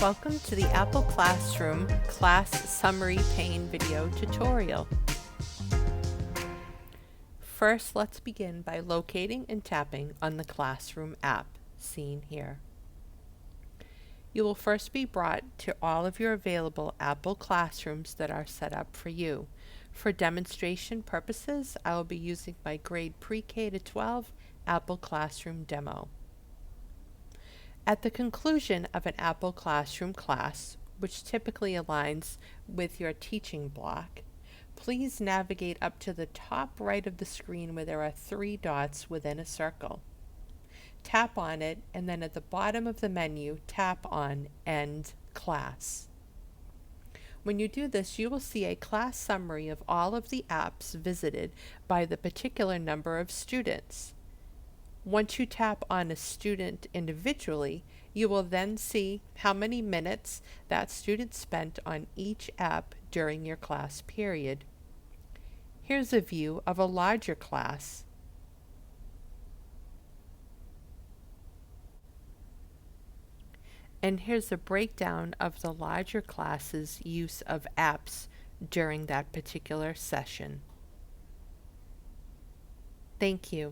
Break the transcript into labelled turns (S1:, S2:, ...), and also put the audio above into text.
S1: Welcome to the Apple Classroom Class Summary Pane video tutorial. First, let's begin by locating and tapping on the Classroom app, seen here. You will first be brought to all of your available Apple Classrooms that are set up for you. For demonstration purposes, I will be using my grade pre-K to 12 Apple Classroom demo. At the conclusion of an Apple Classroom class, which typically aligns with your teaching block, please navigate up to the top right of the screen where there are 3 dots within a circle. Tap on it, and then at the bottom of the menu, tap on End Class. When you do this, you will see a class summary of all of the apps visited by the particular number of students. Once you tap on a student individually, you will then see how many minutes that student spent on each app during your class period. Here's a view of a larger class. And here's a breakdown of the larger class's use of apps during that particular session. Thank you.